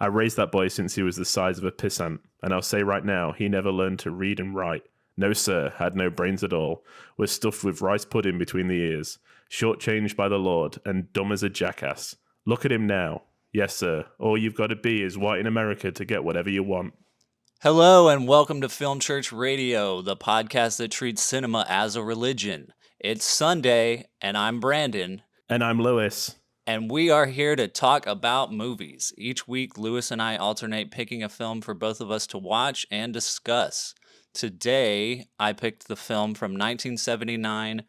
I raised that boy since he was the size of a pissant, and I'll say right now, he never learned to read and write. No, sir, had no brains at all, was stuffed with rice pudding between the ears, shortchanged by the Lord, and dumb as a jackass. Look at him now. Yes, sir, all you've got to be is white in America to get whatever you want. Hello and welcome to Film Church Radio, the podcast that treats cinema as a religion. It's Sunday, and I'm Branden. And I'm Lewis. And we are here to talk about movies. Each week, Lewis and I alternate picking a film for both of us to watch and discuss. Today, I picked the film from 1979,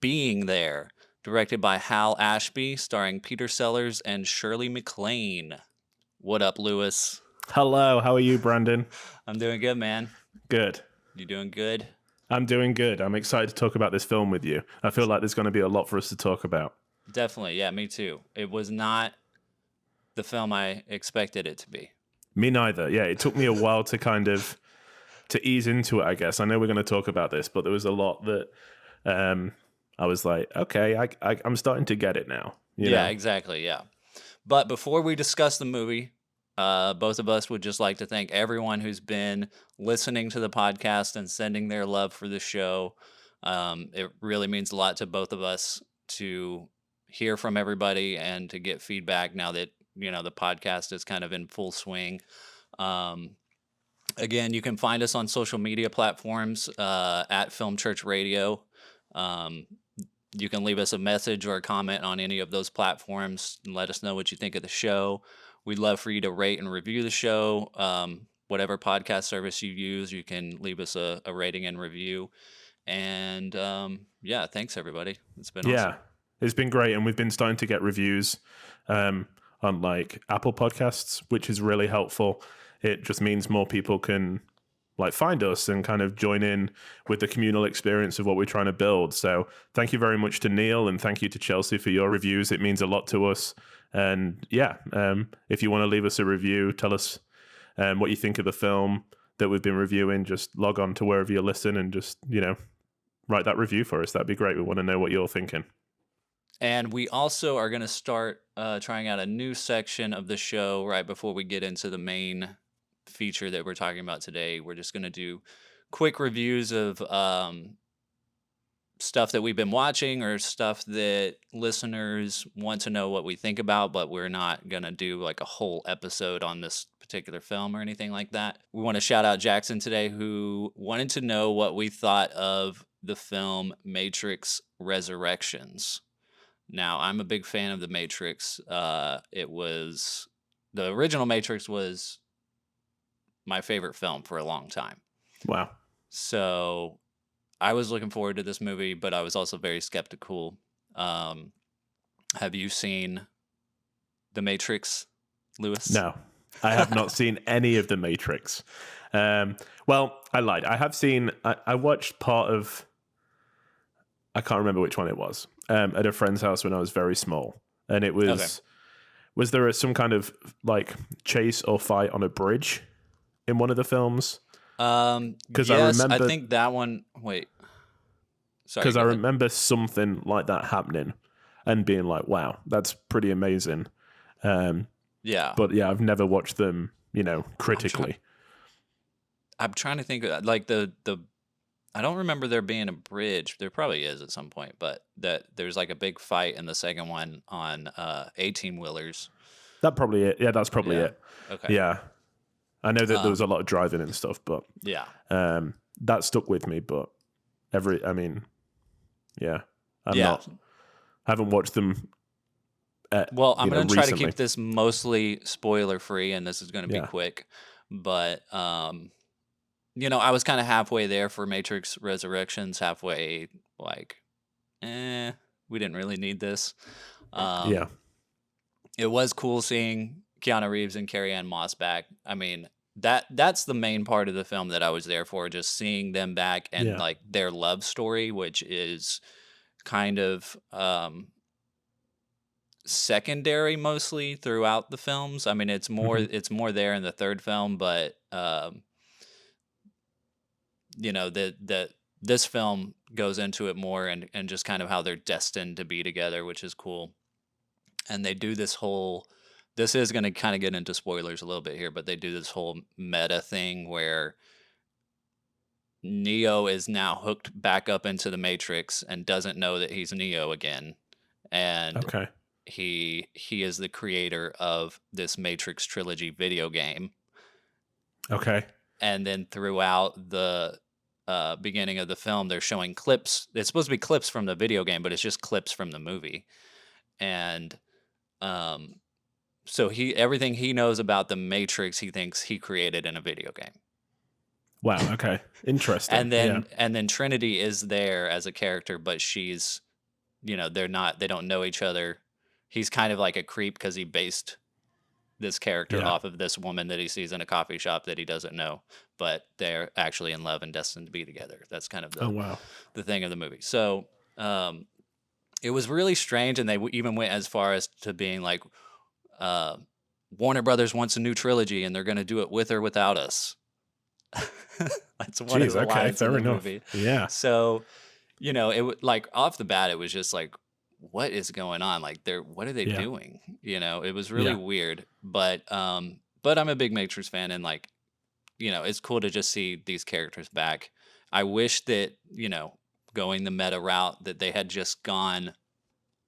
Being There, directed by Hal Ashby, starring Peter Sellers and Shirley MacLaine. What up, Lewis? Hello, how are you, Branden? I'm doing good, man. Good. You doing good? I'm doing good. I'm excited to talk about this film with you. I feel like there's going to be a lot for us to talk about. Definitely, yeah, me too. It was not the film I expected it to be. Me neither. Yeah, it took me a while to ease into it, I guess. I know we're going to talk about this, but there was a lot that I was like, okay, I'm starting to get it now. You know? Exactly, yeah. But before we discuss the movie, both of us would just like to thank everyone who's been listening to the podcast and sending their love for the show. It really means a lot to both of us to hear from everybody and to get feedback now that, you know, the podcast is kind of in full swing. Again, you can find us on social media platforms at Film Church Radio. You can leave us a message or a comment on any of those platforms and let us know what you think of the show. We'd love for you to rate and review the show. Whatever podcast service you use, you can leave us a rating and review. And thanks everybody. It's been awesome. It's been great, and we've been starting to get reviews on like Apple Podcasts, which is really helpful. It just means more people can like find us and kind of join in with the communal experience of what we're trying to build. So thank you very much to Neil, and thank you to Chelsea for your reviews. It means a lot to us. And if you want to leave us a review, tell us what you think of the film that we've been reviewing. Just log on to wherever you listen and just, write that review for us. That'd be great. We want to know what you're thinking. And we also are going to start trying out a new section of the show right before we get into the main feature that we're talking about today. We're just going to do quick reviews of stuff that we've been watching or stuff that listeners want to know what we think about, but we're not going to do like a whole episode on this particular film or anything like that. We want to shout out Jackson today, who wanted to know what we thought of the film Matrix Resurrections. Now, I'm a big fan of The Matrix. The original Matrix was my favorite film for a long time. Wow. So I was looking forward to this movie, but I was also very skeptical. Have you seen The Matrix, Lewis? No, I have not seen any of The Matrix. Well, I lied. I have seen, I watched part of, I can't remember which one it was, at a friend's house when I was very small. And it was, Was there some kind of like chase or fight on a bridge in one of the films? Because yes, I think that one. Wait, sorry. Because I remember something like that happening and being like, "Wow, that's pretty amazing." Yeah, but yeah, I've never watched them, critically. I'm trying to think of, like the. I don't remember there being a bridge. There probably is at some point, but that there's like a big fight in the second one on 18-wheelers. That probably it. Yeah, that's probably it. Okay. Yeah. I know that there was a lot of driving and stuff, but that stuck with me. But I haven't watched them. Well, I'm going to try to keep this mostly spoiler free, and this is going to be quick. But I was kind of halfway there for Matrix Resurrections, halfway like, we didn't really need this. It was cool seeing Keanu Reeves and Carrie-Anne Moss back. I mean, that's the main part of the film that I was there for, just seeing them back and like their love story, which is kind of secondary mostly throughout the films. I mean, it's more there in the third film, but this film goes into it more and just kind of how they're destined to be together, which is cool. And they do this whole this is going to kind of get into spoilers a little bit here, but they do this whole meta thing where Neo is now hooked back up into the Matrix and doesn't know that he's Neo again. And Okay. he is the creator of this Matrix trilogy video game. Okay. And then throughout the beginning of the film, they're showing clips. It's supposed to be clips from the video game, but it's just clips from the movie. And so everything he knows about the Matrix, he thinks he created in a video game. Wow. Okay. Interesting. And then Trinity is there as a character, but she's, they don't know each other. He's kind of like a creep because he based this character off of this woman that he sees in a coffee shop that he doesn't know, but they're actually in love and destined to be together. That's kind of the thing of the movie. So it was really strange, and they even went as far as to being like, Warner Brothers wants a new trilogy, and they're going to do it with or without us. That's one of the lines in the movie. Yeah. So, it like off the bat, it was just like, what is going on? Like, what are they doing? It was really weird. But I'm a big Matrix fan, and like, it's cool to just see these characters back. I wish that going the meta route, that they had just gone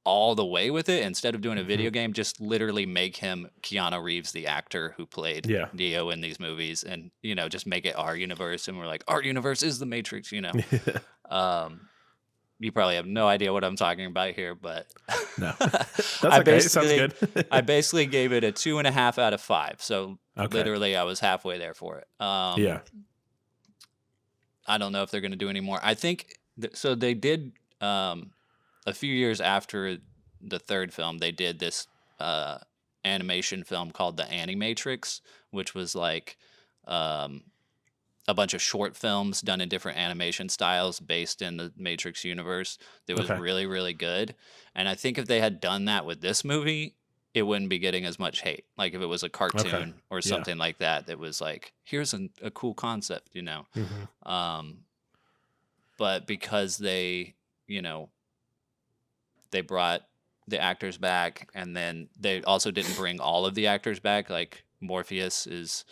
all the way with it instead of doing a video game. Just literally make him Keanu Reeves, the actor who played Neo in these movies, and just make it our universe, and we're like, our universe is the Matrix. You probably have no idea what I'm talking about here, but no, that's okay. It sounds good. I basically gave it a 2.5 out of 5. So literally, I was halfway there for it. I don't know if they're going to do any more. I think so. They did a few years after the third film. They did this animation film called The Animatrix, which was like a bunch of short films done in different animation styles based in the Matrix universe. That was really, really good. And I think if they had done that with this movie, it wouldn't be getting as much hate. Like if it was a cartoon or something like that, that was like, here's a cool concept, But because they brought the actors back, and then they also didn't bring all of the actors back. Like Morpheus is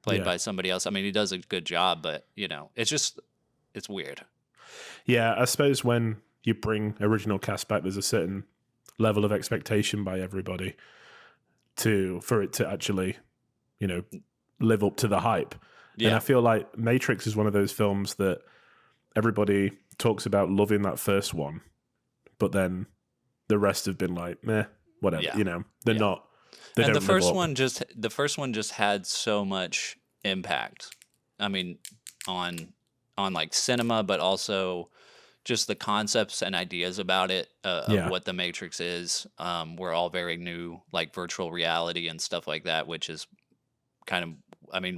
played by somebody else. I mean, he does a good job, but it's weird. Yeah, I suppose when you bring original cast back, there's a certain level of expectation by everybody for it to actually, live up to the hype. Yeah. And I feel like Matrix is one of those films that everybody talks about loving that first one, but then the rest have been like, meh, whatever. They're not. And the first one just had so much impact. I mean, on like cinema, but also just the concepts and ideas about it, of what the Matrix is, were all very new, like virtual reality and stuff like that, which is kind of,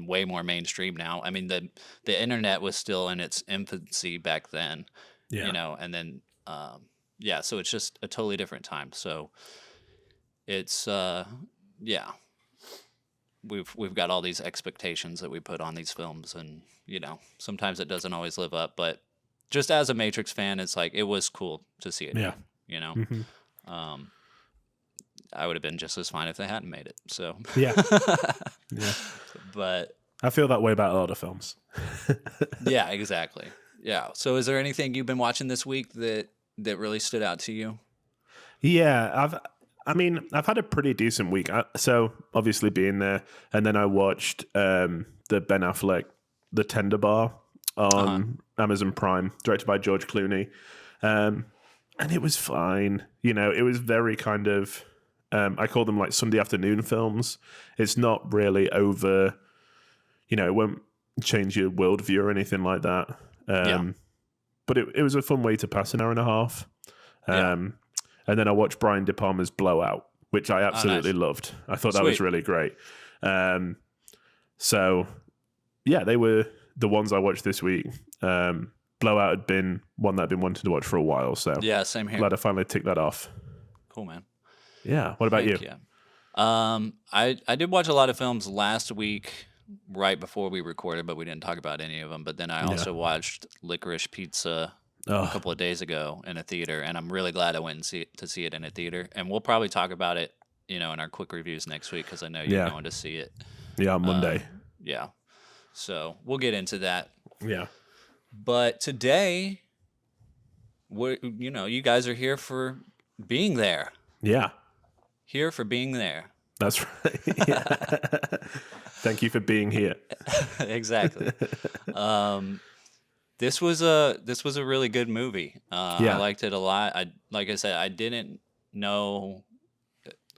way more mainstream now. I mean, the internet was still in its infancy back then, and then, so it's just a totally different time. So it's, we've got all these expectations that we put on these films, and sometimes it doesn't always live up. But just as a Matrix fan, it's like it was cool to see it. I would have been just as fine if they hadn't made it. So but I feel that way about a lot of films. Yeah, exactly. Yeah. So is there anything you've been watching this week that really stood out to you? Yeah, I've had a pretty decent week. So obviously being there, and then I watched the Ben Affleck, The Tender Bar on Amazon Prime, directed by George Clooney, and it was fine. It was very kind of, I call them like Sunday afternoon films. It's not really over, it won't change your worldview or anything like that. But it was a fun way to pass an hour and a half. And then I watched Brian De Palma's Blowout, which I absolutely loved. I thought that was really great. So, they were the ones I watched this week. Blowout had been one that I'd been wanting to watch for a while. So yeah, same here. Glad I finally ticked that off. Cool, man. Yeah. What about you? Yeah. I did watch a lot of films last week, right before we recorded, but we didn't talk about any of them. But then I also watched Licorice Pizza a couple of days ago in a theater, and I'm really glad I went and see it in a theater. And we'll probably talk about it in our quick reviews next week because I know you're going to see it. Yeah, on Monday. Yeah. So we'll get into that. Yeah. But today, you guys are here for being there. Yeah. Here for being there. That's right. Yeah. Thank you for being here. Exactly. This was a really good movie. I liked it a lot. Like I said, I didn't know.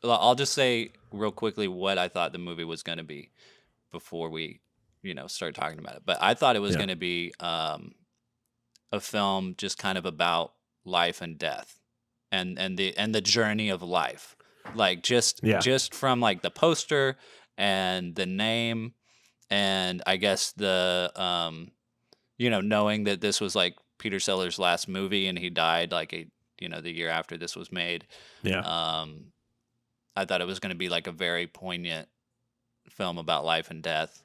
I'll just say real quickly what I thought the movie was going to be before we, start talking about it. But I thought it was going to be a film just kind of about life and death, and the journey of life. Like just from like the poster and the name, and I guess the knowing that this was like Peter Sellers' last movie and he died like the year after this was made. Yeah. I thought it was going to be like a very poignant film about life and death,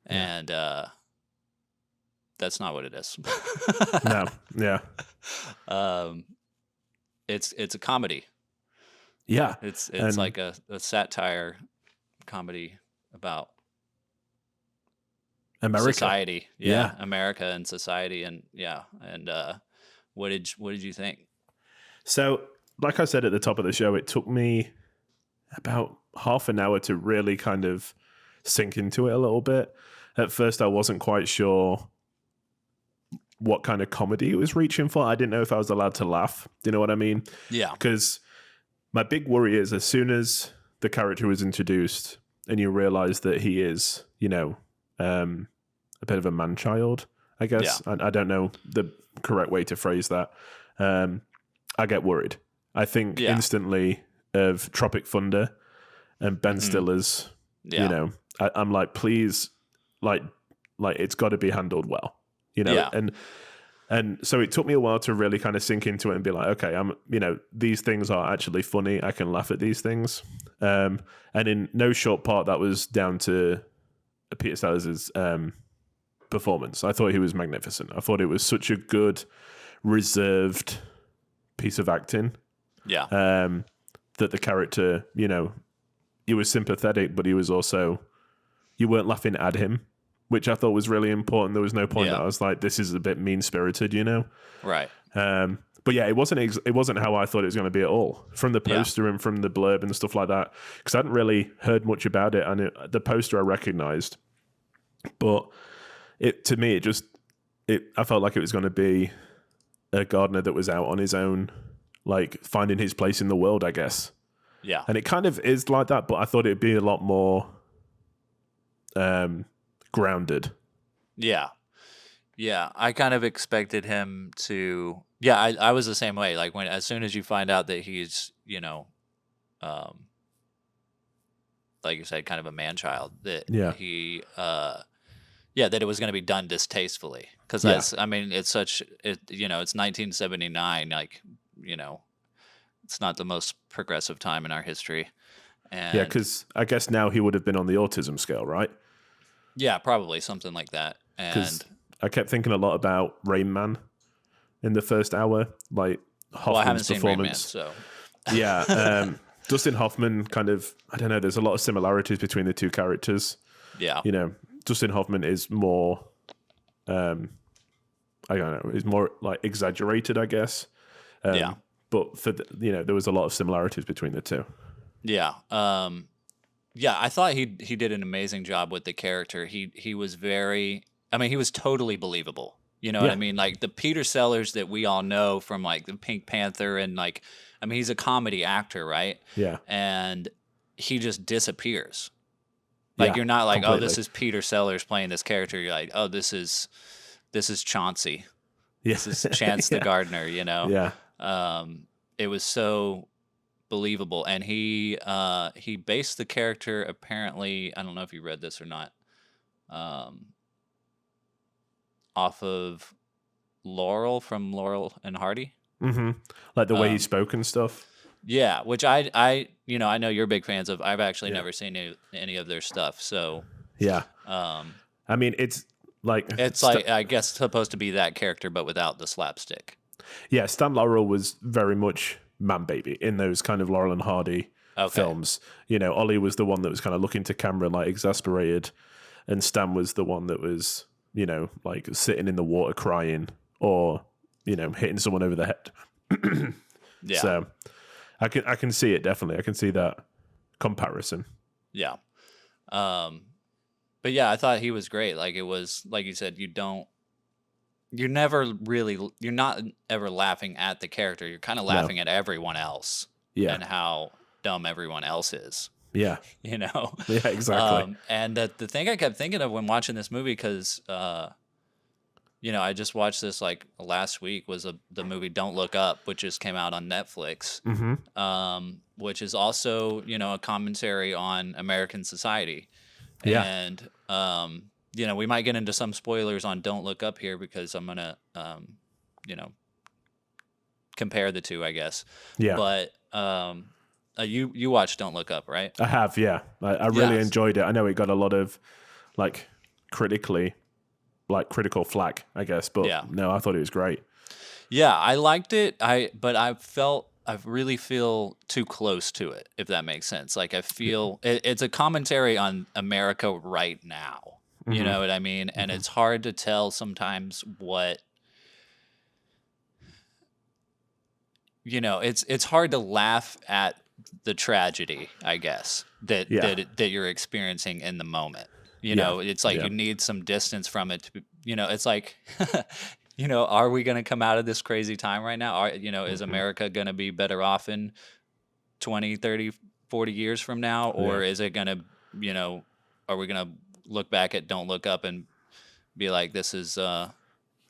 and that's not what it is. No. Yeah. It's a comedy. Yeah. It's like a satire comedy about America. society. Yeah. America and society, and what did you think? So, like I said at the top of the show, it took me about half an hour to really kind of sink into it a little bit. At first, I wasn't quite sure what kind of comedy it was reaching for. I didn't know if I was allowed to laugh. Do you know what I mean? Yeah. Because my big worry is as soon as the character was introduced and you realize that he is, a bit of a man-child, I guess. Yeah. I don't know the correct way to phrase that. I get worried. I think instantly of Tropic Thunder and Ben Stiller's, I'm like, please, like it's got to be handled well, and so it took me a while to really kind of sink into it and be like, okay, these things are actually funny. I can laugh at these things. And in no short part, that was down to Peter Sellers' performance. I thought he was magnificent. I thought it was such a good, reserved piece of acting. Yeah. That the character, he was sympathetic, but he was also, you weren't laughing at him, which I thought was really important. There was no point that I was like, this is a bit mean-spirited, Right. But yeah, it wasn't how I thought it was going to be at all, from the poster and from the blurb and stuff like that, because I hadn't really heard much about it. And the poster I recognized, but to me, I felt like it was going to be a gardener that was out on his own, like finding his place in the world, I guess. Yeah. And it kind of is like that, but I thought it'd be a lot more grounded. Yeah. Yeah. I kind of expected him to, I was the same way. Like as soon as you find out that he's, like you said, kind of a man-child, that he, that it was going to be done distastefully. Because it's 1979, like, it's not the most progressive time in our history. And because I guess now he would have been on the autism scale, right? Yeah, probably something like that. And I kept thinking a lot about Rain Man in the first hour, like Hoffman's performance. Rain Man, so yeah, Dustin Hoffman kind of, I don't know, there's a lot of similarities between the two characters. Yeah. Dustin Hoffman is more, I don't know, is more like exaggerated, I guess. But there was a lot of similarities between the two. Yeah. I thought he did an amazing job with the character. He was he was totally believable. You know what I mean? Like the Peter Sellers that we all know from like the Pink Panther and like, he's a comedy actor, right? Yeah. And he just disappears. Like you're not like, completely. Oh, this is Peter Sellers playing this character. You're like, oh, this is Chauncey. Yeah. This is Chance the gardener, Yeah. It was so believable, and he based the character, apparently, I don't know if you read this or not, off of Laurel from Laurel and Hardy. Mm-hmm. Like the way he spoke and stuff. Yeah, which I know you're big fans of. I've actually never seen any of their stuff, so yeah. It's like I guess supposed to be that character, but without the slapstick. Yeah, Stan Laurel was very much man baby in those kind of Laurel and Hardy films. You know, Ollie was the one that was kind of looking to camera like exasperated, and Stan was the one that was, you know, like sitting in the water crying or, you know, hitting someone over the head. Yeah. So I can see it, definitely. I can see that comparison. Yeah. But yeah, I thought he was great. Like, it was, like you said, you're not ever laughing at the character. You're kind of laughing at everyone else and how dumb everyone else is. Yeah. You know? Yeah, exactly. And the thing I kept thinking of when watching this movie, because, you know, I just watched this like last week, was the movie Don't Look Up, which just came out on Netflix, which is also, you know, a commentary on American society. Yeah. And, you know, we might get into some spoilers on Don't Look Up here because I'm going to, you know, compare the two, I guess. Yeah. But you watched Don't Look Up, right? I have, yeah. I really enjoyed it. I know it got a lot of like critical flack, I guess, but no, I thought it was great. Yeah, I liked it. But I really feel too close to it, if that makes sense. Like, I feel it's a commentary on America right now. You know what I mean? And it's hard to tell sometimes what, you know, it's hard to laugh at the tragedy, I guess, that you're experiencing in the moment. You know, it's like you need some distance from it to, you know, it's like, you know, are we going to come out of this crazy time right now? You know, is America going to be better off in 20, 30, 40 years from now? Or is it going to, you know, are we going to look back at Don't Look Up and be like, this is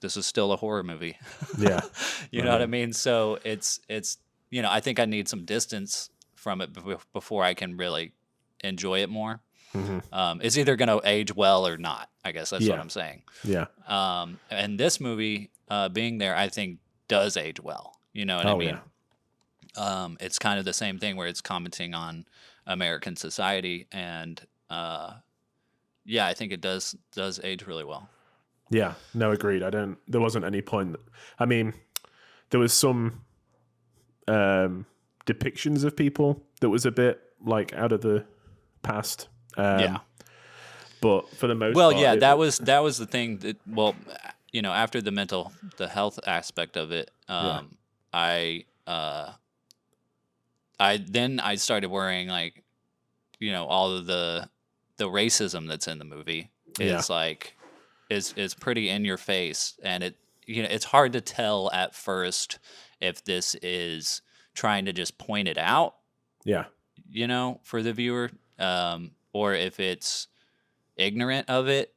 still a horror movie? Yeah. You know what I mean? So it's, you know, I think I need some distance from it before I can really enjoy it more. It's either going to age well or not. I guess that's what I'm saying. Yeah. And this movie, being there, I think does age well. You know what I mean? Yeah. It's kind of the same thing where it's commenting on American society, and yeah, I think it does age really well. Yeah. No, agreed. There wasn't any point. I mean, there was some depictions of people that was a bit like out of the past. But for the most part, yeah, that was the thing that, well, you know, after the health aspect of it, I started worrying, like, you know, all of the racism that's in the movie is like is pretty in your face, and it, you know, it's hard to tell at first if this is trying to just point it out, you know, for the viewer, or if it's ignorant of it.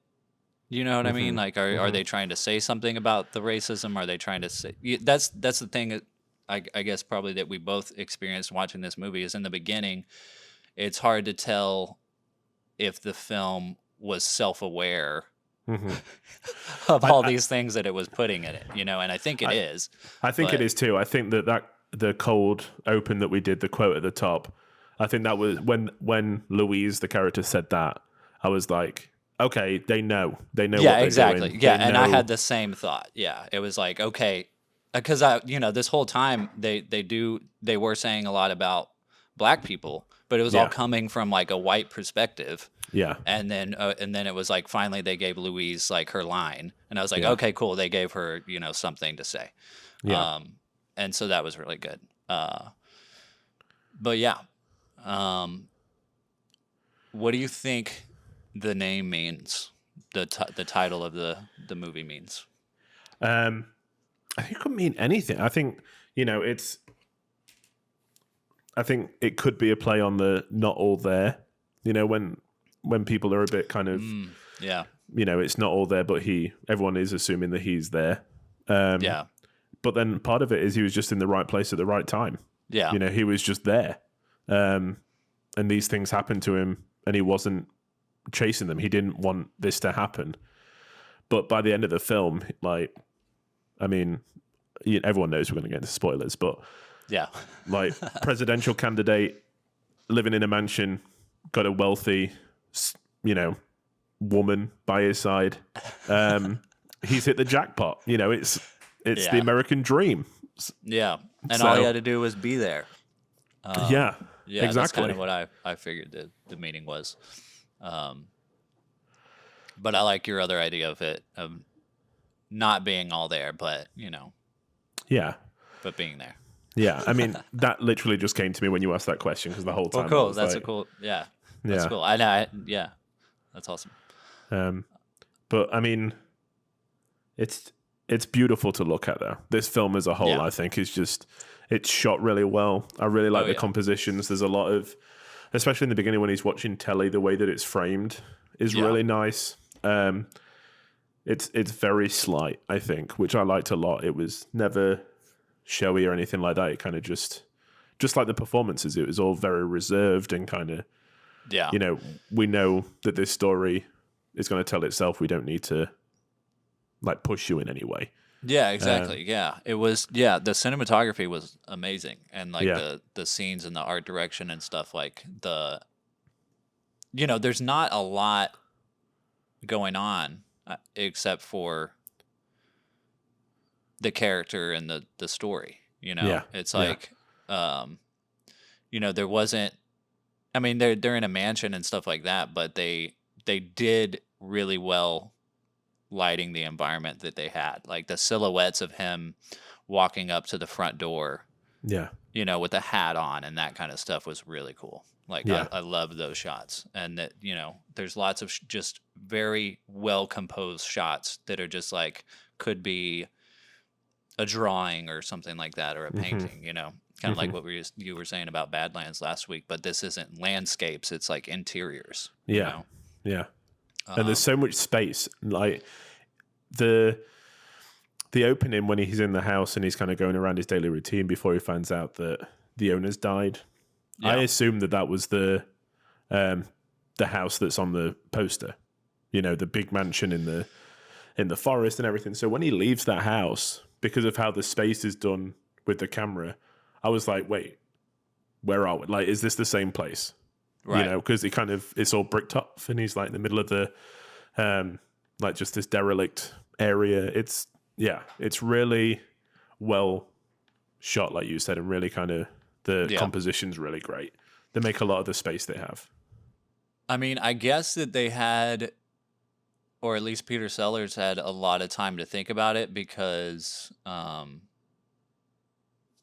You know what I mean? Like, are they trying to say something about the racism? Are they trying to say, that's the thing that I guess probably that we both experienced watching this movie, is in the beginning, it's hard to tell if the film was self-aware of all these things that it was putting in it, you know, and I think it is. I think it is too. I think that the cold open that we did, the quote at the top, I think that was when Louise, the character, said that, I was like, okay, they know what they're exactly. doing. Yeah, and I had the same thought. Yeah, it was like, okay, because you know, this whole time they were saying a lot about black people, but it was all coming from like a white perspective. Yeah, and then it was like finally they gave Louise like her line, and I was like, okay, cool, they gave her, you know, something to say. Yeah, and so that was really good. But yeah, what do you think the name means? The title of the movie means? I think it could mean anything. I think, you know, I think it could be a play on the not all there. You know, when people are a bit kind of, you know, it's not all there, but everyone is assuming that he's there. But then part of it is he was just in the right place at the right time. Yeah. You know, he was just there. And these things happened to him, and he wasn't chasing them. He didn't want this to happen. But by the end of the film, like, I mean, everyone knows we're going to get into spoilers, but like, presidential candidate, living in a mansion, got a wealthy, you know, woman by his side. He's hit the jackpot. You know, it's the American dream. Yeah, and all he had to do was be there. Yeah, that's exactly. kind of what I figured the meaning was. But I like your other idea of it, of not being all there, but, Yeah. but being there. Yeah. I mean, that literally just came to me when you asked that question, because the whole Well, time I cool. was That's like, a cool, yeah, that's yeah. cool. Yeah, that's awesome. But I mean, it's beautiful to look at, though. This film as a whole, Yeah. I think, is just, it's shot really well. I really like Oh, the yeah. compositions. There's a lot of, especially in the beginning when he's watching telly, the way that it's framed is Yeah. really nice. It's very slight, I think, which I liked a lot. It was never showy or anything like that. It kind of just like the performances, it was all very reserved and kind of, Yeah. we know that this story is going to tell itself. We don't need to like push you in any way. Yeah, exactly. Yeah. It was, yeah, the cinematography was amazing. And like Yeah. the scenes and the art direction and stuff, like there's not a lot going on except for the character and the story, Yeah. It's Yeah. like, there wasn't, I mean, they're in a mansion and stuff like that, but they did really well lighting the environment that they had. Like the silhouettes of him walking up to the front door, Yeah. with a hat on and that kind of stuff was really cool. Like Yeah. I love those shots, and that there's lots of just very well composed shots that are just like could be a drawing or something like that, or a painting. Kind of like what you were saying about Badlands last week, but this isn't landscapes; it's like interiors. Yeah. Yeah. And there's so much space. Like the opening when he's in the house and he's kind of going around his daily routine before he finds out that the owners died. Yeah. I assumed that was the house that's on the poster. The big mansion in the forest and everything. So when he leaves that house, because of how the space is done with the camera, I was like, wait, where are we? Like, is this the same place? Right. Because it's all bricked up and he's like in the middle of the, like just this derelict area. It's really well shot, like you said, and really kind of the composition's really great. They make a lot of the space they have. I mean, I guess that they had, or at least Peter Sellers had a lot of time to think about it, because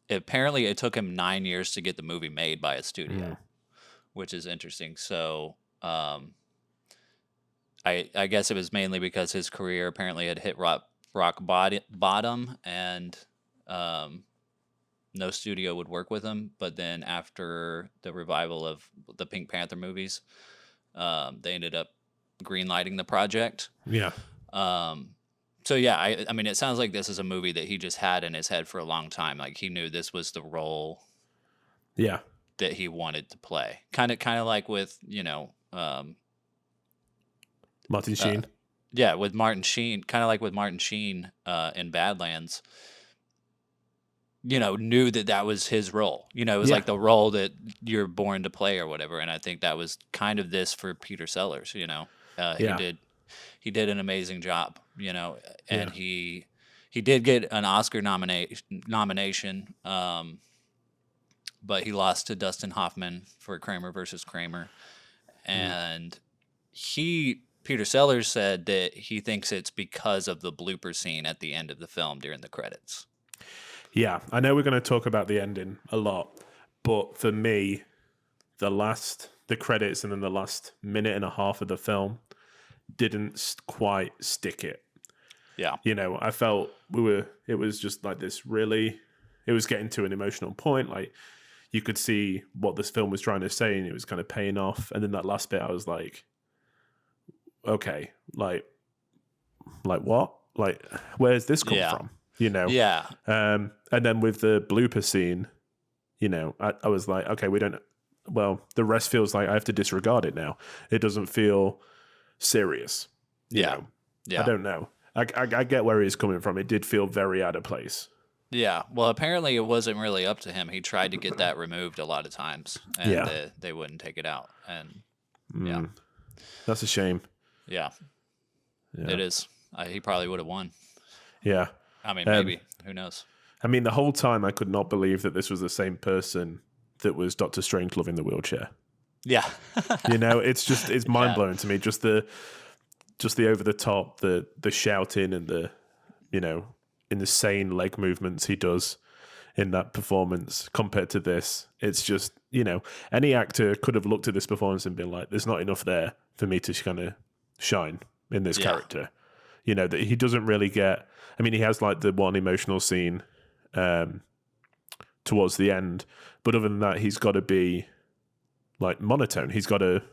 apparently it took him 9 years to get the movie made by a studio, which is interesting. So I guess it was mainly because his career apparently had hit rock bottom, and no studio would work with him. But then after the revival of the Pink Panther movies, they ended up greenlighting the project. Yeah. So yeah, I mean, it sounds like this is a movie that he just had in his head for a long time. Like he knew this was the role. Yeah. That he wanted to play. Kind of like with, Martin Sheen. Yeah, with Martin Sheen, kind of like with Martin Sheen in Badlands. Knew that was his role. It was like the role that you're born to play or whatever. And I think that was kind of this for Peter Sellers. He did an amazing job. And he did get an Oscar nomination, but he lost to Dustin Hoffman for Kramer versus Kramer. And Peter Sellers said that he thinks it's because of the blooper scene at the end of the film during the credits. Yeah, I know we're going to talk about the ending a lot, but for me, the credits and then the last minute and a half of the film didn't quite stick it. Yeah. I felt it was just like this really, it was getting to an emotional point. Like you could see what this film was trying to say and it was kind of paying off. And then that last bit, I was like, okay, like what? Like, where's this come from? Yeah. And then with the blooper scene, I was like, okay, the rest feels like I have to disregard it now. It doesn't feel serious. Yeah. I don't know. I get where he's coming from. It did feel very out of place. Yeah. Well, apparently it wasn't really up to him. He tried to get that removed a lot of times, and they wouldn't take it out. And yeah, that's a shame. Yeah. It is. He probably would have won. Yeah. I mean, maybe. Who knows? I mean, the whole time I could not believe that this was the same person that was Doctor Strangelove in the wheelchair. Yeah. It's mind blowing to me. Just the over the top, the shouting and the, insane leg movements he does in that performance compared to this. It's just, any actor could have looked at this performance and been like, there's not enough there for me to kind of shine in this character. That he doesn't really get. I mean, he has like the one emotional scene towards the end, but other than that, he's got to be like monotone. He's got to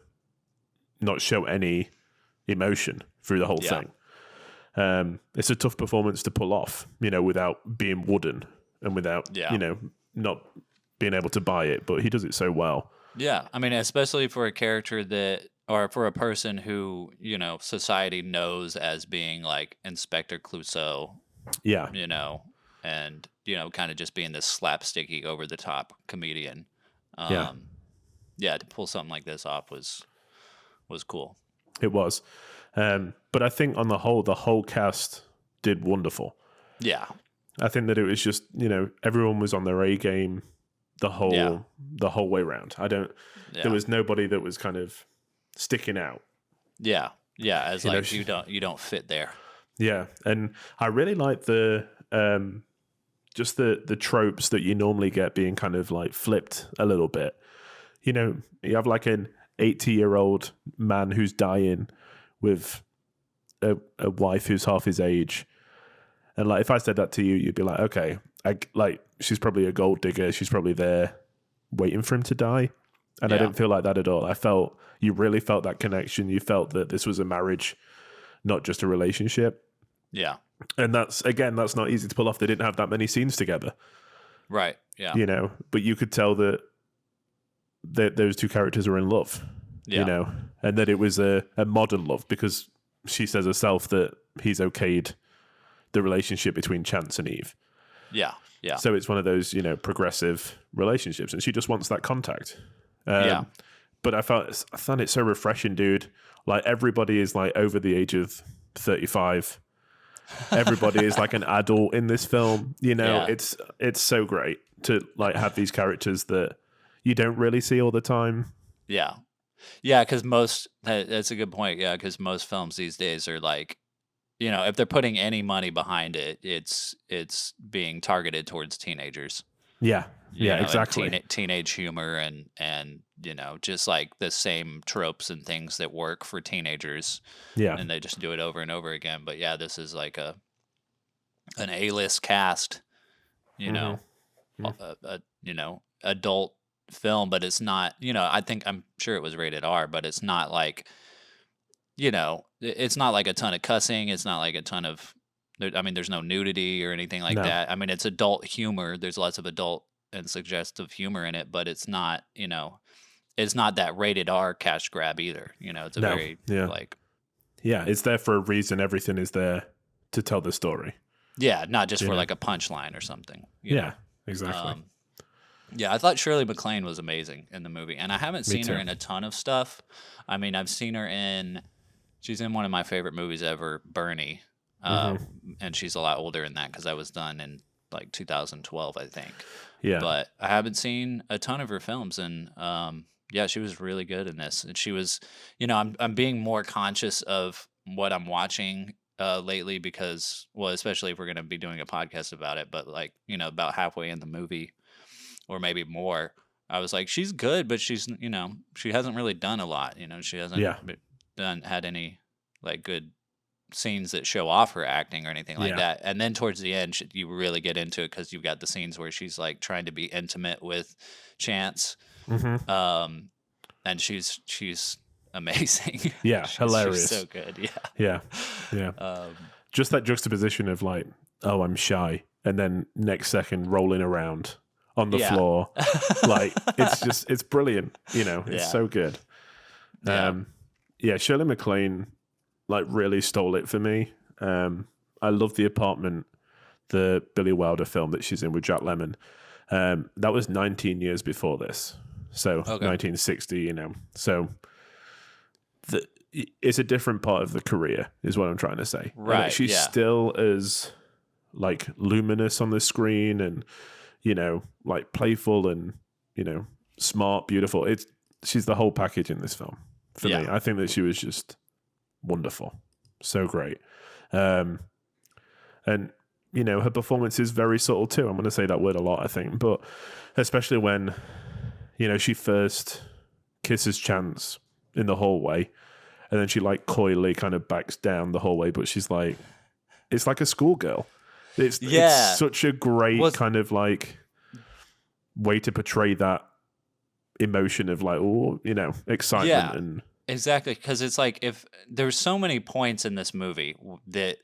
not show any emotion through the whole thing. It's a tough performance to pull off, without being wooden and without, not being able to buy it, but he does it so well. Yeah. I mean, especially for a character or for a person who, society knows as being like Inspector Clouseau. Yeah. And, kind of just being this slapsticky, over the top comedian. To pull something like this off was cool. It was. But I think on the whole cast did wonderful. Yeah. I think that it was just, everyone was on their A game the whole way around. There was nobody that was kind of sticking out. Yeah. Yeah. As like, you don't fit there. Yeah. And I really like the just the tropes that you normally get being kind of like flipped a little bit. You have like an 80-year-old man who's dying with a wife who's half his age. And like, if I said that to you, you'd be like, okay, she's probably a gold digger. She's probably there waiting for him to die. And I didn't feel like that at all. You really felt that connection. You felt that this was a marriage, not just a relationship. Yeah. And that's not easy to pull off. They didn't have that many scenes together. Right. Yeah. But you could tell that those two characters were in love, and that it was a modern love, because she says herself that he's okayed the relationship between Chance and Eve. Yeah. Yeah. So it's one of those, progressive relationships, and she just wants that contact. But I found it so refreshing, dude. Like, everybody is like over the age of 35. Everybody is like an adult in this film. It's so great to like have these characters that you don't really see all the time. Yeah. Yeah, because that's a good point. Yeah, because most films these days are like, if they're putting any money behind it, it's being targeted towards teenagers. Yeah. Exactly. Teenage humor and just like the same tropes and things that work for teenagers. Yeah. And they just do it over and over again. But yeah, this is like an A-list cast, adult film, but it's not, I'm sure it was rated R, but it's not like, it's not like a ton of cussing. It's not like a ton of, there's no nudity or anything like that. I mean, it's adult humor. There's lots of adult and suggestive humor in it, but it's not, it's not that rated R cash grab either. It's a very like, it's there for a reason. Everything is there to tell the story. Yeah. Not just for like a punchline or something. You know? Exactly. I thought Shirley MacLaine was amazing in the movie, and I haven't seen her in a ton of stuff. I mean, I've seen her she's in one of my favorite movies ever, Bernie. And she's a lot older in that, because that was done in like 2012, I think. Yeah. But I haven't seen a ton of her films, and she was really good in this. And she was, I'm being more conscious of what I'm watching lately, because, well, especially if we're going to be doing a podcast about it, but like, about halfway in the movie, or maybe more, I was like, she's good, but she's, she hasn't really done a lot. She hasn't had any like good scenes that show off her acting or anything like that. And then towards the end, you really get into it, because you've got the scenes where she's like trying to be intimate with Chance. And she's amazing. Yeah, hilarious. She's so good. Yeah. Just that juxtaposition of like, oh, I'm shy, and then next second rolling around on the floor. Like, it's brilliant. It's so good. Shirley MacLaine like really stole it for me. I love The Apartment, the Billy Wilder film that she's in with Jack Lemmon. That was 19 years before this. So 1960, so it's a different part of the career is what I'm trying to say. Right. And she's still as like luminous on the screen and, like playful and smart, beautiful. She's the whole package in this film for me. Yeah. I think that she was just wonderful, so great. And her performance is very subtle too. I'm going to say that word a lot, I think, but especially when she first kisses Chance in the hallway, and then she like coyly kind of backs down the hallway, but she's like, it's like a schoolgirl. It's such a great kind of like way to portray that emotion of like, excitement and exactly, because it's like if there's so many points in this movie that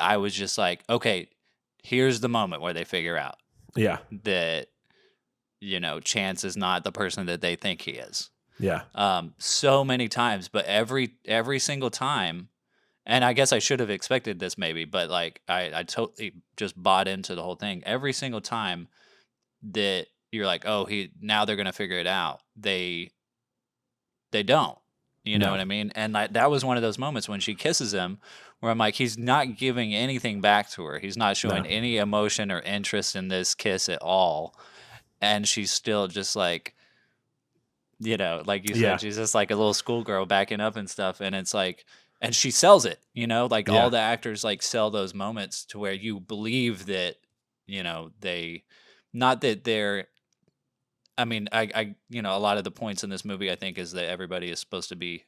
I was just like, okay, here's the moment where they figure out that Chance is not the person that they think he is. So many times, but every single time, and I guess I should have expected this maybe, but like I totally just bought into the whole thing. Every single time that you're like, oh, now they're gonna figure it out, they don't. You know what I mean? And that was one of those moments when she kisses him where I'm like, he's not giving anything back to her. He's not showing any emotion or interest in this kiss at all. And she's still just like, like you said, she's just like a little schoolgirl backing up and stuff. And it's like, and she sells it, like all the actors like sell those moments to where you believe that, not that they're, I mean, I a lot of the points in this movie, I think, is that everybody is supposed to be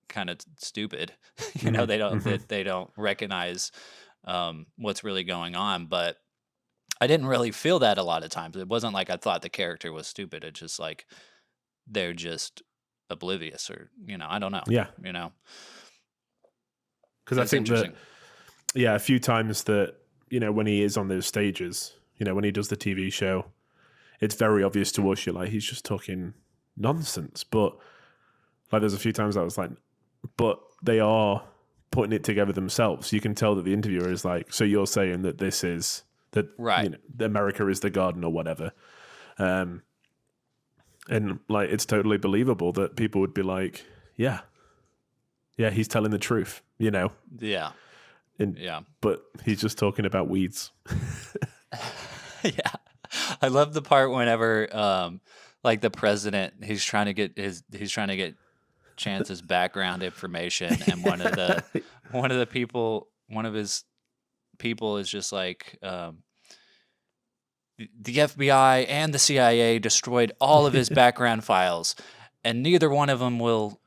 kind of stupid. They don't they don't recognize what's really going on. But I didn't really feel that a lot of times. It wasn't like I thought the character was stupid. It's just like they're just oblivious, or I don't know. Because I think that a few times that when he is on those stages, when he does the TV show, it's very obvious to us, you're like, he's just talking nonsense. But like, there's a few times I was like, but they are putting it together themselves. You can tell that the interviewer is like, so you're saying that this is that America is the garden or whatever. And like, it's totally believable that people would be like, yeah, he's telling the truth, Yeah. But he's just talking about weeds. Yeah. I love the part whenever like the president, he's trying to get Chance's background information, and one of his people is just like, the FBI and the CIA destroyed all of his background files, and neither one of them will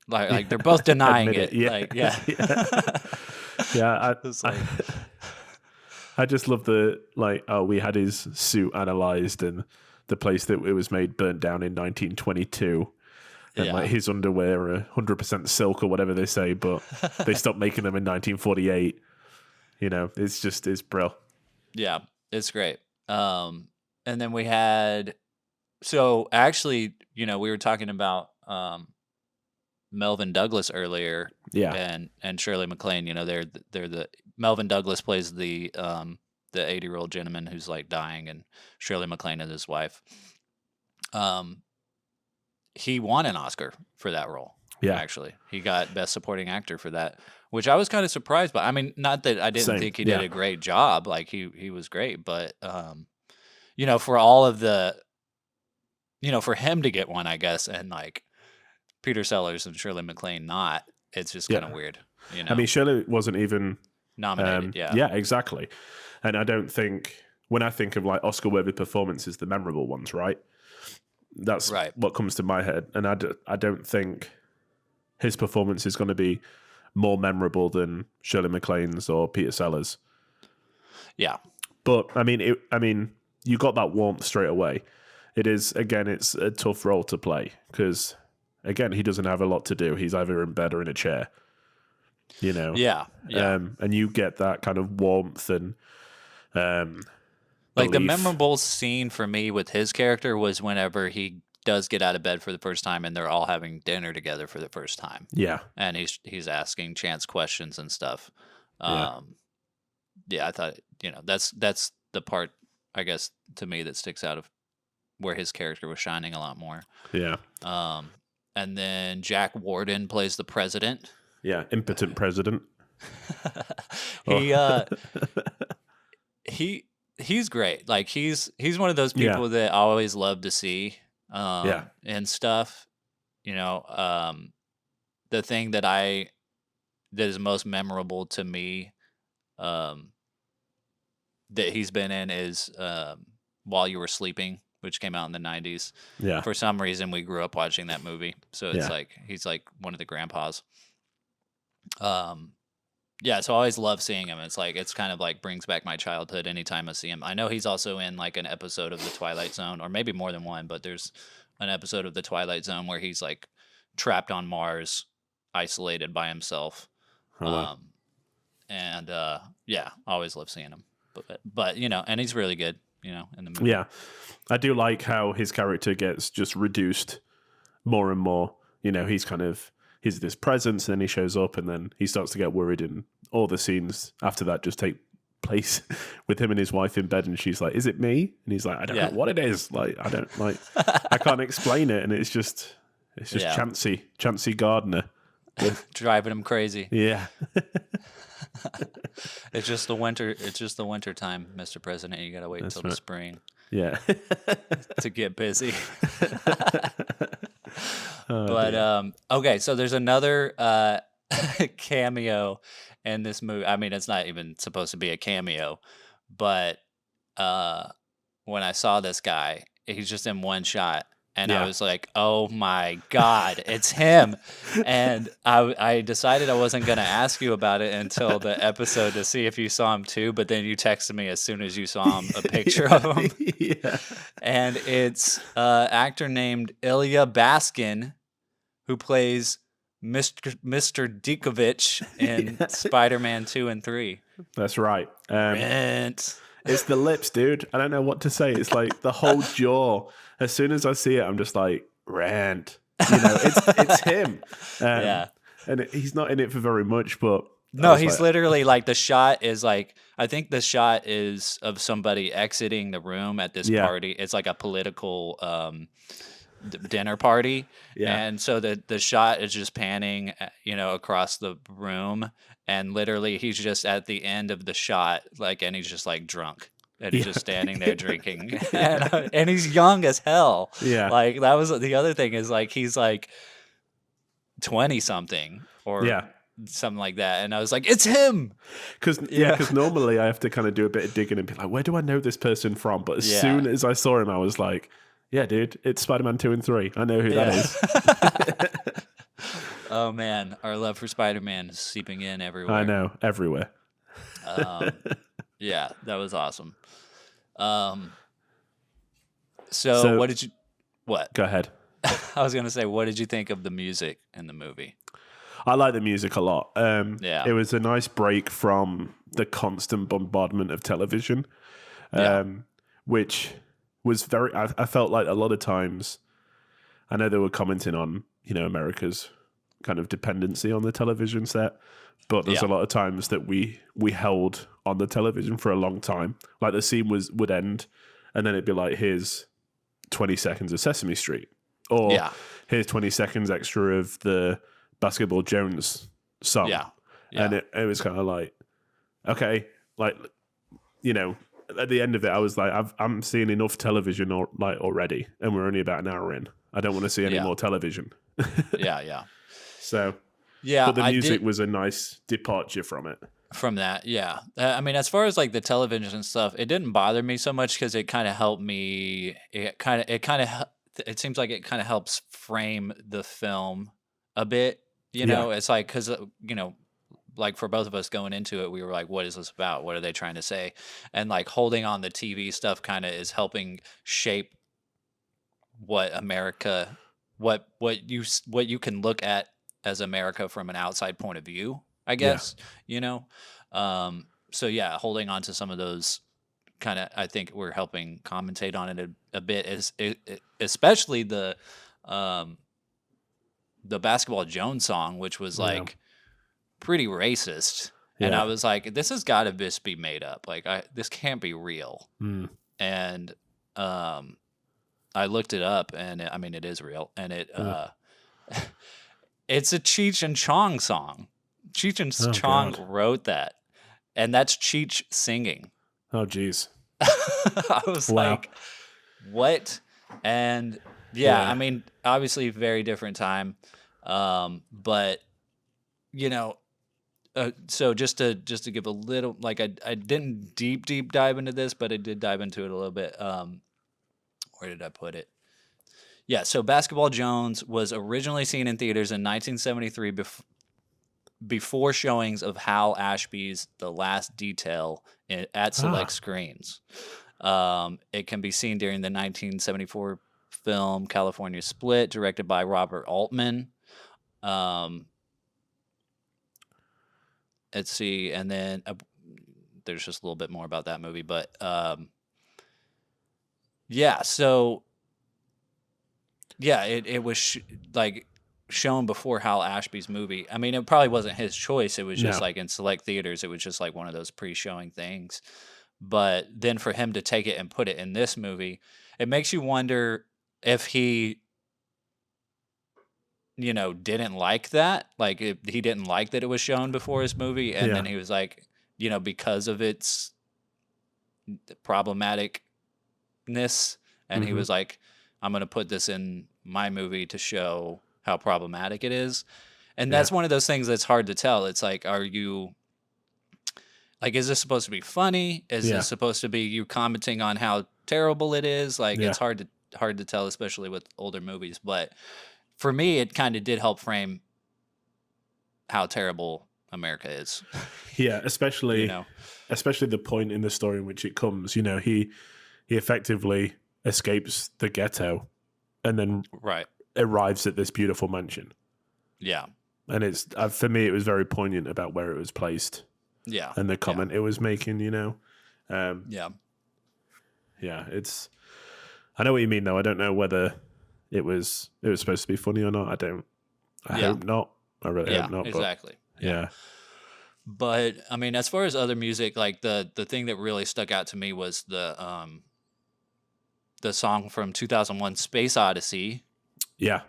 like they're both denying it. I just love the we had his suit analyzed, and the place that it was made burnt down in 1922, and like his underwear are 100% silk or whatever they say, but they stopped making them in 1948. It's brilliant. Yeah, it's great. And then we had, so actually, we were talking about Melvyn Douglas earlier, and Shirley MacLaine. They're the Melvyn Douglas plays the 80-year-old gentleman who's like dying, and Shirley MacLaine is his wife. He won an Oscar for that role. Actually, he got Best Supporting Actor for that, which I was kind of surprised by. I mean, not that I didn't think he did a great job, like he was great, but for all of the, for him to get one, I guess, and like Peter Sellers and Shirley MacLaine not, it's just kind of weird. I mean, Shirley wasn't even nominated. Exactly. And I don't think, when I think of like Oscar-worthy performances, the memorable ones, right? That's what comes to my head. And I don't think his performance is going to be more memorable than Shirley MacLaine's or Peter Sellers. Yeah. But I mean, you got that warmth straight away. It is, again, it's a tough role to play because, again, he doesn't have a lot to do. He's either in bed or in a chair, Yeah. And you get that kind of warmth and like belief. the memorable scene for me with his character was whenever he does get out of bed for the first time and they're all having dinner together for the first time. Yeah. And he's asking Chance questions and stuff. I thought, that's the part, I guess, to me that sticks out of where his character was shining a lot more. Yeah. And then Jack Warden plays the president. Yeah, impotent president. He he's great. Like he's one of those Yeah. people that I always love to see Yeah. and stuff. You know, the thing that is most memorable to me um that he's been in is While You Were Sleeping, which came out in the 90s. Yeah. For some reason we grew up watching that movie. So it's Yeah. like he's like one of the grandpas. Um Yeah, so I always love seeing him. It's like it's kind of like brings back my childhood anytime I see him. I know he's also in like an episode of The Twilight Zone, or maybe more than one, but there's an episode of The Twilight Zone where he's like trapped on Mars, isolated by himself. Oh, wow. And yeah, I always love seeing him. But you know, and he's really good, you know, in the movie. Yeah. I do like how his character gets just reduced more and more. You know, he's this presence, and then he shows up, and then he starts to get worried, and all the scenes after that just take place with him and his wife in bed, and she's like, "Is it me?" And he's like, "I don't know what it is. Like, I don't like, I can't explain it." And it's just Chancey Gardner driving him crazy. Yeah. It's just the winter time, Mr. President. You gotta wait until the spring. Yeah. To get busy. But okay, so there's another cameo in this movie. I mean, it's not even supposed to be a cameo, but when I saw this guy, he's just in one shot, and I was like, "Oh my God, it's him!" And I decided I wasn't gonna ask you about it until the episode to see if you saw him too. But then you texted me as soon as you saw him a picture of him. Yeah. And it's an actor named Ilya Baskin, who plays Mr. Djokovic in Spider-Man 2 and 3. That's right. Rent. It's the lips, dude. I don't know what to say. It's like the whole jaw. As soon as I see it, I'm just like, rant. You know, it's him. Yeah. And he's not in it for very much, but... No, he's literally like, the shot is like, I think the shot is of somebody exiting the room at this party. It's like a political dinner party. Yeah. And so the shot is just panning, you know, across the room. And literally he's just at the end of the shot, like, and he's just like drunk. And he's just standing there drinking. And he's young as hell. Yeah. Like, that was the other thing is like, he's like 20 something or something like that. And I was like, it's him. Because normally I have to kind of do a bit of digging and be like, where do I know this person from? But as soon as I saw him, I was like, yeah, dude, it's Spider-Man 2 and 3. I know who that is. Oh, man. Our love for Spider-Man is seeping in everywhere. I know. Everywhere. Yeah, that was awesome. So what did you... What? Go ahead. I was going to say, what did you think of the music in the movie? I like the music a lot. It was a nice break from the constant bombardment of television, which was very... I felt like a lot of times, I know they were commenting on, you know, America's kind of dependency on the television set, but there's a lot of times that we held on the television for a long time. Like the scene would end, and then it'd be like, here's 20 seconds of Sesame Street, or here's 20 seconds extra of the Basketball Jones song. And it was kind of like, okay, like, you know, at the end of it, I was like, I'm seeing enough television already, and we're only about an hour in. I don't want to see any more television. So, but the music was a nice departure from it. From that, yeah. I mean, as far as like the television stuff, it didn't bother me so much because it kind of helped me. It seems like it kind of helps frame the film a bit. You know, it's like, because, you know, like for both of us going into it, we were like, what is this about? What are they trying to say? And like holding on the TV stuff kind of is helping shape what America, what you can look at as America from an outside point of view, I guess, you know? So yeah, holding on to some of those kind of, I think we're helping commentate on it a bit, especially the Basketball Jones song, which was like pretty racist. And I was like, this has got to just be made up. Like, this can't be real. And I looked it up, and I mean, it is real. And it's a Cheech and Chong song. Cheech and Chong wrote that, and that's Cheech singing. Oh, geez. I was Wow. like, what? And Yeah. I mean, obviously very different time. But you know, so just to give a little, like, I didn't deep dive into this, but I did dive into it a little bit. Where did I put it? Yeah, so Basketball Jones was originally seen in theaters in 1973 before showings of Hal Ashby's The Last Detail at select screens. It can be seen during the 1974 film California Split, directed by Robert Altman. Let's see, and then there's just a little bit more about that movie, but yeah, so yeah, it was like shown before Hal Ashby's movie. I mean, it probably wasn't his choice. It was just No. like in select theaters. It was just like one of those pre-showing things. But then for him to take it and put it in this movie, it makes you wonder if he, didn't like that. Like he didn't like that it was shown before his movie, and then he was like, because of its problematicness, and he was like, I'm going to put this in my movie to show how problematic it is. And that's one of those things that's hard to tell. It's like, is this supposed to be funny? Is this supposed to be you commenting on how terrible it is? Like, it's hard to tell, especially with older movies. But for me, it kind of did help frame how terrible America is. Yeah, especially the point in the story in which it comes. He effectively escapes the ghetto and then arrives at this beautiful mansion. Yeah. And it's for me, it was very poignant about where it was placed. Yeah. And the comment it was making, Yeah. Yeah, it's... I know what you mean, though. I don't know whether it was supposed to be funny or not. I hope not. I really hope not. Exactly. But, yeah. But, I mean, as far as other music, like the thing that really stuck out to me was the song from 2001, Space Odyssey. Yeah.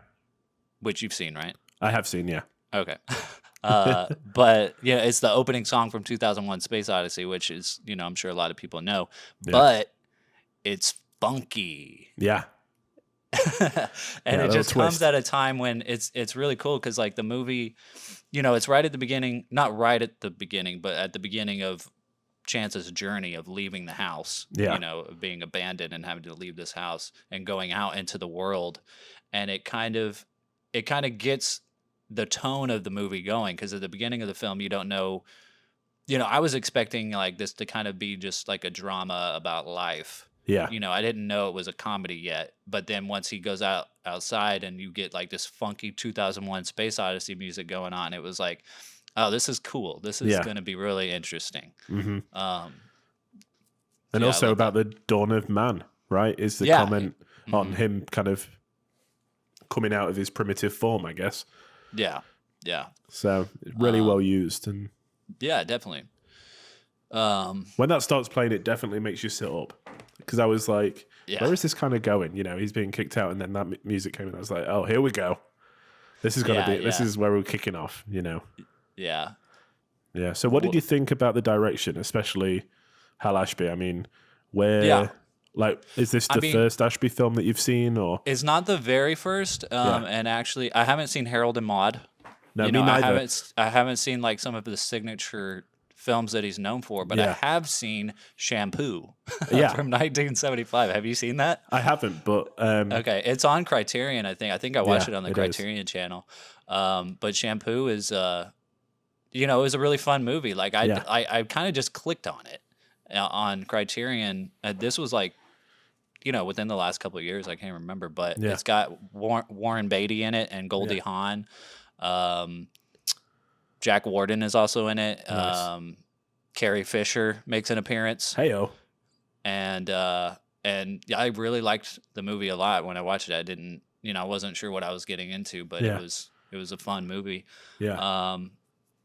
Which you've seen, right? I have seen, yeah. Okay. But yeah, it's the opening song from 2001 Space Odyssey, which is, I'm sure a lot of people know, but it's funky. Yeah. And it just comes at a time when it's really cool. Cause like the movie, it's right at the beginning, not right at the beginning, but at the beginning of Chance's journey of leaving the house, of being abandoned and having to leave this house and going out into the world. And it kind of gets the tone of the movie going, because at the beginning of the film, you don't know, I was expecting like this to kind of be just like a drama about life. Yeah. I didn't know it was a comedy yet, but then once he goes outside and you get like this funky 2001 Space Odyssey music going on, it was like, oh, this is cool. This is going to be really interesting. Mm-hmm. And also about the dawn of man, right? Is the comment on him kind of coming out of his primitive form, I guess. Yeah. So really well used, and yeah, definitely. When that starts playing, it definitely makes you sit up, because I was like, where is this kind of going? He's being kicked out, and then that music came in. I was like, oh, here we go. This is gonna be. This is where we're kicking off. Yeah. Yeah. So, what did you think about the direction, especially Hal Ashby? I mean, where? Like, is this the first Ashby film that you've seen, or? It's not the very first. And actually, I haven't seen Harold and Maude. No, me neither. I haven't seen like some of the signature films that he's known for, but I have seen Shampoo from 1975. Have you seen that? I haven't, but okay, it's on Criterion. I think I watched it on the Criterion channel. But Shampoo is it was a really fun movie. Like I kind of just clicked on it on Criterion. This was like, within the last couple of years, I can't remember, but it's got Warren Beatty in it and Goldie Hawn. Jack Warden is also in it. Nice. Carrie Fisher makes an appearance. Heyo. And I really liked the movie a lot when I watched it. I didn't, I wasn't sure what I was getting into, but it was a fun movie. Yeah.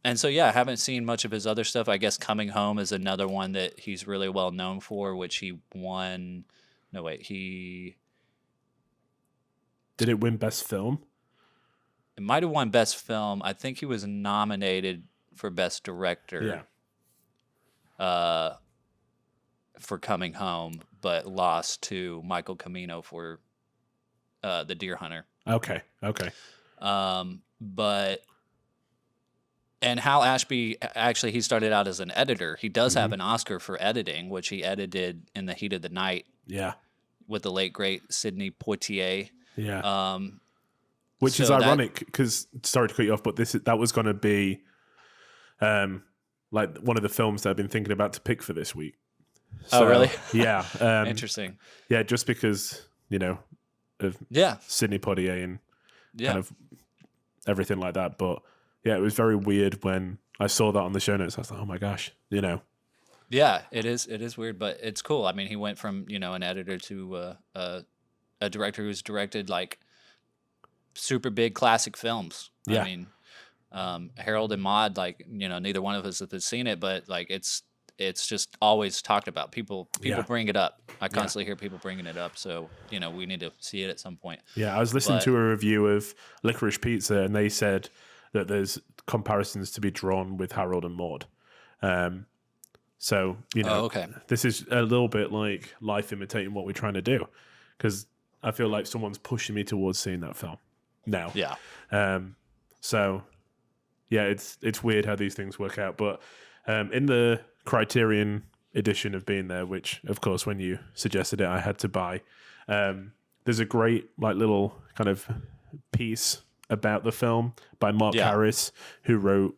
And so, I haven't seen much of his other stuff. I guess Coming Home is another one that he's really well known for, which he won. No, wait, Did it win Best Film? It might have won Best Film. I think he was nominated for Best Director. Yeah. for Coming Home, but lost to Michael Cimino for The Deer Hunter. Okay. But and Hal Ashby, actually, he started out as an editor. He does have an Oscar for editing, which he edited In the Heat of the Night. Yeah. With the late great Sidney Poitier. Yeah. Which is ironic because, sorry to cut you off, but that was going to be like one of the films that I've been thinking about to pick for this week. So, oh, really? Yeah. Interesting. Yeah, just because, of Sidney Poitier and kind of everything like that. But yeah, it was very weird when I saw that on the show notes. I was like, oh my gosh, Yeah, it is weird, but it's cool. I mean, he went from, an editor to a director who's directed like super big classic films. Yeah. I mean, Harold and Maude, like, neither one of us have seen it, but like it's just always talked about. People bring it up. I constantly hear people bringing it up, so we need to see it at some point. Yeah, I was listening to a review of Licorice Pizza, and they said that there's comparisons to be drawn with Harold and Maude. So, this is a little bit like life imitating what we're trying to do, because I feel like someone's pushing me towards seeing that film now. Yeah. So, yeah, it's weird how these things work out. But in the Criterion edition of Being There, which, of course, when you suggested it, I had to buy, there's a great like little kind of piece about the film by Mark Harris, who wrote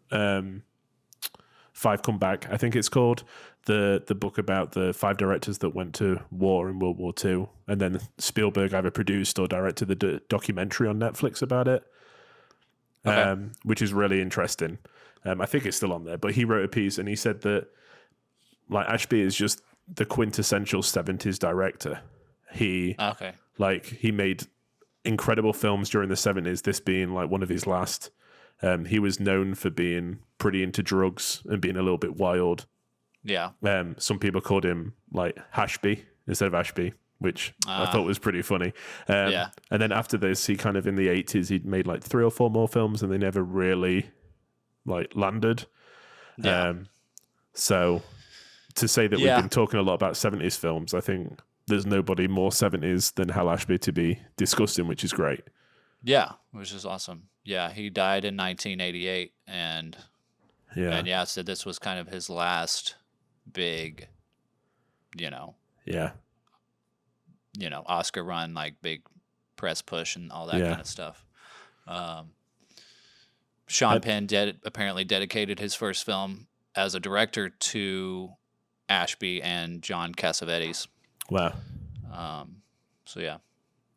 Five Come Back, I think it's called, the book about the 5 directors that went to war in World War II, and then Spielberg either produced or directed the documentary on Netflix about it, which is really interesting. I think it's still on there, but he wrote a piece and he said that like Ashby is just the quintessential 70s director. He made incredible films during the 70s, this being like one of his last. He was known for being pretty into drugs and being a little bit wild. Yeah. Some people called him like Hashby instead of Ashby, which I thought was pretty funny. And then after this, he kind of in the 80s, he'd made like 3 or 4 more films and they never really like landed. Yeah. So to say that we've been talking a lot about 70s films, I think there's nobody more 70s than Hal Ashby to be discussing, which is great. Yeah, which is awesome. Yeah, he died in 1988, and so this was kind of his last big, Oscar run, like big press push and all that kind of stuff. Sean Penn apparently dedicated his first film as a director to Ashby and John Cassavetes. Wow. So yeah,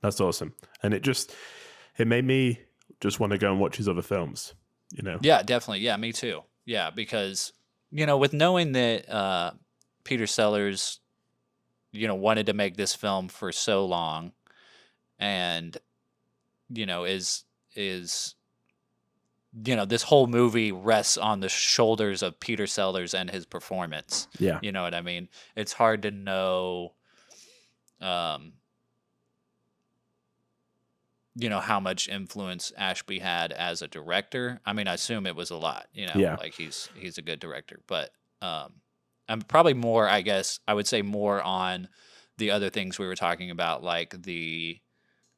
that's awesome, and it made me just want to go and watch his other films. Yeah, definitely. Yeah, me too. Yeah, because with knowing that Peter Sellers, wanted to make this film for so long, and is this whole movie rests on the shoulders of Peter Sellers and his performance. Yeah. You know what I mean? It's hard to know, how much influence Ashby had as a director. I mean, I assume it was a lot, like he's a good director, but I'm probably more, I guess, I would say more on the other things we were talking about, like the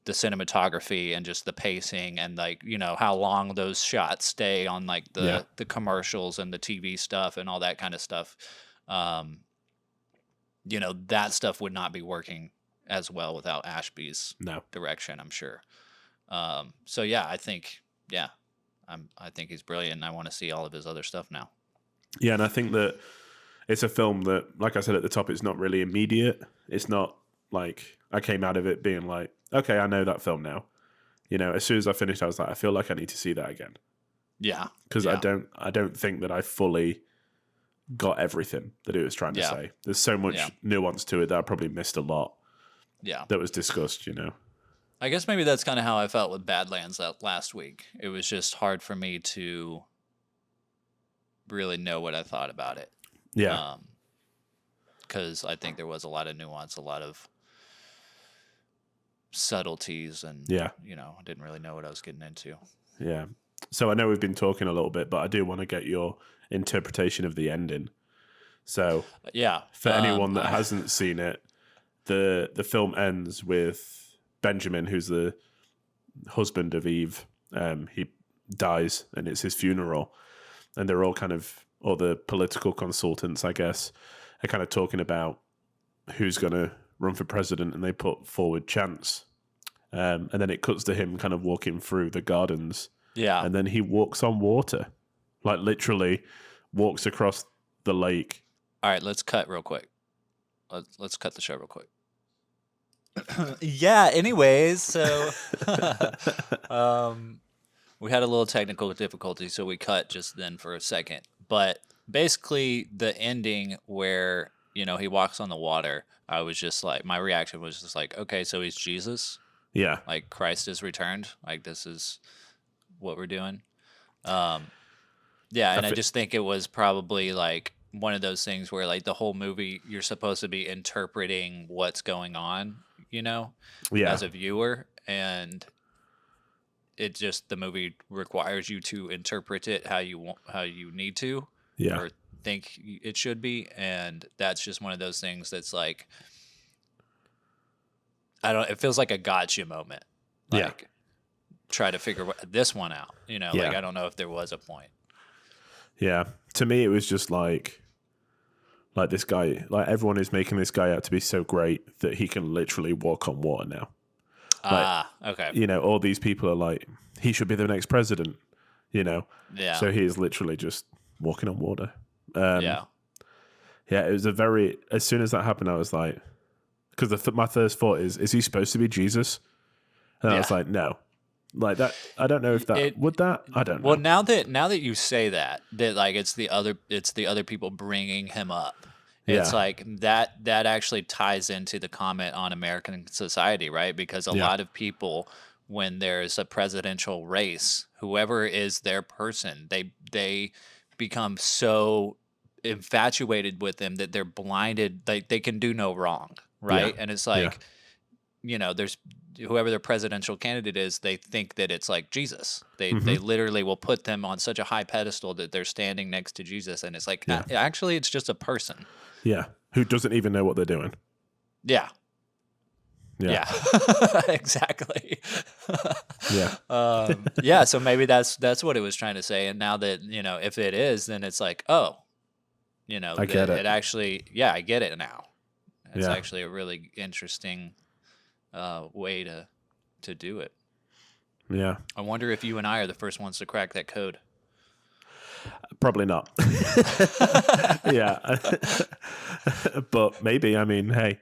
cinematography and just the pacing and like, how long those shots stay on like the commercials and the TV stuff and all that kind of stuff. That stuff would not be working as well without Ashby's direction, I'm sure. So yeah, I think he's brilliant and I want to see all of his other stuff now. Yeah. And I think that it's a film that, like I said at the top, it's not really immediate. It's not like I came out of it being like, okay, I know that film now. As soon as I finished, I was like, I feel like I need to see that again. Yeah. Because I don't think that I fully got everything that it was trying to say. There's so much nuance to it that I probably missed a lot. Yeah. That was discussed, I guess maybe that's kind of how I felt with Badlands that last week. It was just hard for me to really know what I thought about it. Yeah. Because I think there was a lot of nuance, a lot of subtleties, and I didn't really know what I was getting into. Yeah. So I know we've been talking a little bit, but I do want to get your interpretation of the ending. So Yeah. for anyone that hasn't seen it, the film ends with Benjamin, who's the husband of Eve. He dies, and it's his funeral, and they're all kind of, or the political consultants, I guess, are kind of talking about who's going to run for president, and they put forward Chance. And then it cuts to him kind of walking through the gardens. Yeah. And then he walks on water, like literally walks across the lake. All right, let's cut real quick. Let's cut the show real quick. Yeah, anyways, so we had a little technical difficulty, so we cut just then for a second. But basically the ending where, you know, he walks on the water, I was just like, my reaction was just like, okay, so he's Jesus. Yeah. Like Christ is returned. Like this is what we're doing. Yeah, and I just think it was probably like one of those things where like the whole movie you're supposed to be interpreting what's going on, you know, as a viewer, and it just, the movie requires you to interpret it how you want, how you need to, or think it should be, and that's just one of those things that's like, I don't, it feels like a gotcha moment. Like try to figure this one out, you know, like I don't know if there was a point. Yeah. To me, it was just like this guy, like everyone is making this guy out to be so great that he can literally walk on water now. Like, Okay. You know, all these people are like, he should be the next president, you know? Yeah. So he is literally just walking on water. Yeah, it was a very, as soon as that happened, I was like, because my first thought is he supposed to be Jesus? And I was like, no. Like that, I don't know if that would that. I don't know. Well, now that you say that like it's the other people bringing him up. It's like that actually ties into the comment on American society, right? Because a lot of people, when there's a presidential race, whoever is their person, they become so infatuated with them that they're blinded. They can do no wrong, right? And it's like, you know, there's whoever their presidential candidate is, they think that it's like Jesus. They literally will put them on such a high pedestal that they're standing next to Jesus, and it's like actually it's just a person. Yeah, who doesn't even know what they're doing. Yeah. Exactly. So maybe that's what it was trying to say, and now that, you know, if it is, then it's like, oh, you know, I get it. It actually, I get it now. It's actually a really interesting way to do it. Yeah. I wonder if you and I are the first ones to crack that code. Probably not. But maybe, I mean, hey,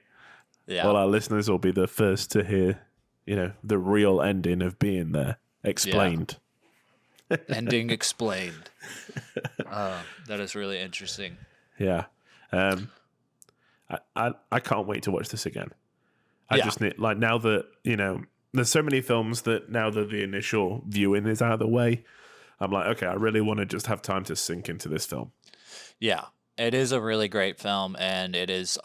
well, our listeners will be the first to hear, you know, the real ending of being there explained. Ending explained. That is really interesting. Yeah. I can't wait to watch this again. I just need, like, now that, you know, there's so many films that now that the initial viewing is out of the way, I'm like, okay, I really want to just have time to sink into this film. Yeah. It is a really great film, and it's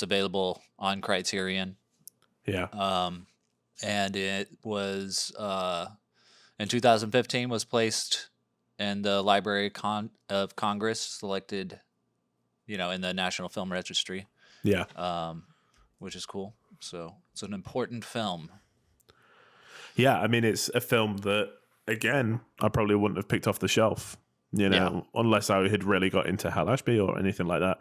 available on Criterion. Yeah. And it was, in 2015 was placed in the Library of Congress, selected, you know, in the National Film Registry. Yeah. Which is cool. So it's an important film. Yeah, I mean, it's a film that, again, I probably wouldn't have picked off the shelf, you know, unless I had really got into Hal Ashby or anything like that.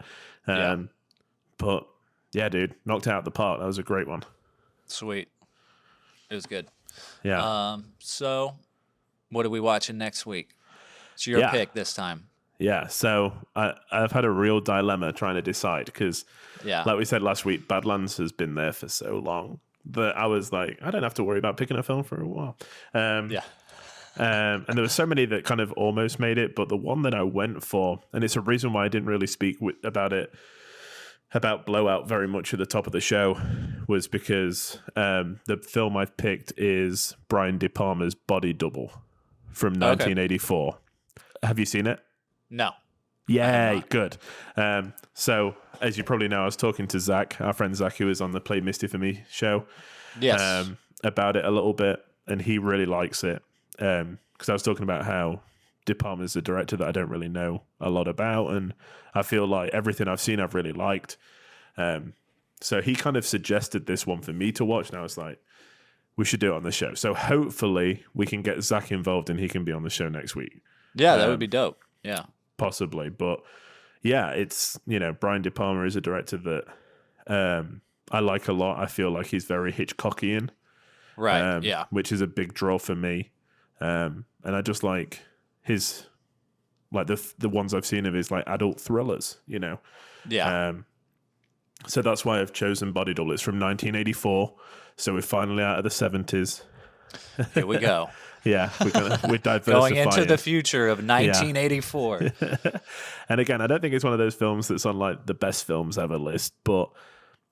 But yeah, dude, knocked it out of the park. That was a great one. Sweet. It was good. Yeah. So what are we watching next week? It's your pick this time. Yeah, so I've had a real dilemma trying to decide because, like we said last week, Badlands has been there for so long that I was like, I don't have to worry about picking a film for a while. And there were so many that kind of almost made it, but the one that I went for, and it's a reason why I didn't really speak about Blowout very much at the top of the show, was because the film I've picked is Brian De Palma's Body Double from 1984. Have you seen it? No. Yay, good. So, as you probably know, I was talking to Zach, our friend Zach, who is on the Play Misty For Me show, about it a little bit, and he really likes it. Because I was talking about how De Palma's a director that I don't really know a lot about, and I feel like everything I've seen I've really liked. So he kind of suggested this one for me to watch, and I was like, we should do it on the show. So hopefully we can get Zach involved and he can be on the show next week. Yeah, that would be dope. Yeah. Possibly. But yeah, it's, Brian De Palma is a director that I like a lot. I feel like he's very Hitchcockian. Right. Yeah. Which is a big draw for me. And I just like his, like the ones I've seen of his like adult thrillers, Yeah. So that's why I've chosen Body Double. It's from 1984. So we're finally out of the 70s. Here we go. Yeah, we're diversifying. Going into the future of 1984. Yeah. And again, I don't think it's one of those films that's on like the best films ever list, but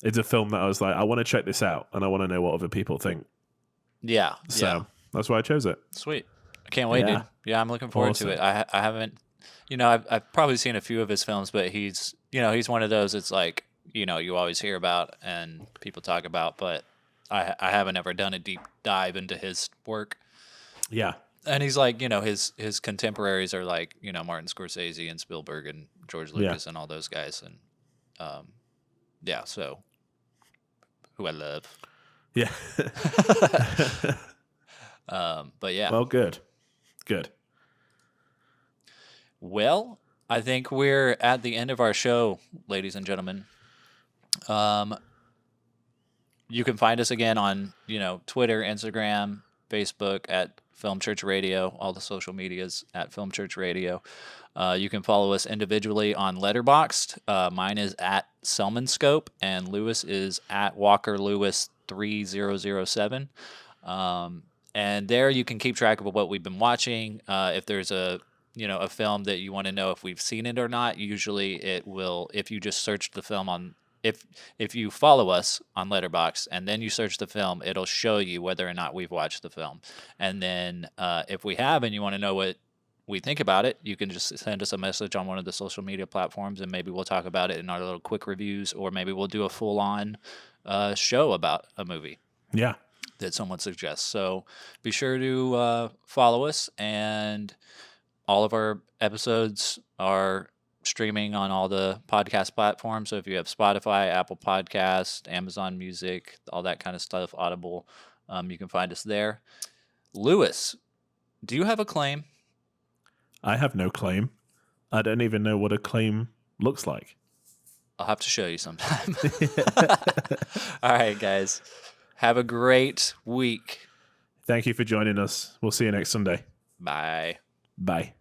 it's a film that I was like, I want to check this out and I want to know what other people think. Yeah. So that's why I chose it. Sweet. I can't wait, dude. Yeah, I'm looking forward to it. I haven't, I've probably seen a few of his films, but he's one of those, it's like, you always hear about and people talk about, but I haven't ever done a deep dive into his work. Yeah. And he's like, his contemporaries are like, Martin Scorsese and Spielberg and George Lucas and all those guys. And so who I love. Yeah. But yeah. Well, good. Well, I think we're at the end of our show, ladies and gentlemen. You can find us again on, Twitter, Instagram, Facebook at Film Church Radio, all the social medias at Film Church Radio. You can follow us individually on Letterboxd. Mine is at Selmanscope, and Lewis is at Walker Lewis 3007. And there you can keep track of what we've been watching. If there's a film that you want to know if we've seen it or not, usually it will, if you just search the film on, if you follow us on Letterboxd and then you search the film, it'll show you whether or not we've watched the film. And then if we have and you want to know what we think about it, you can just send us a message on one of the social media platforms, and maybe we'll talk about it in our little quick reviews, or maybe we'll do a full-on show about a movie. Yeah. That someone suggests. So be sure to follow us, and all of our episodes are streaming on all the podcast platforms. So if you have Spotify, Apple Podcast, Amazon Music, all that kind of stuff, Audible, you can find us there. Lewis, do you have a claim? I have no claim. I don't even know what a claim looks like. I'll have to show you sometime. All right, guys. Have a great week. Thank you for joining us. We'll see you next Sunday. Bye. Bye.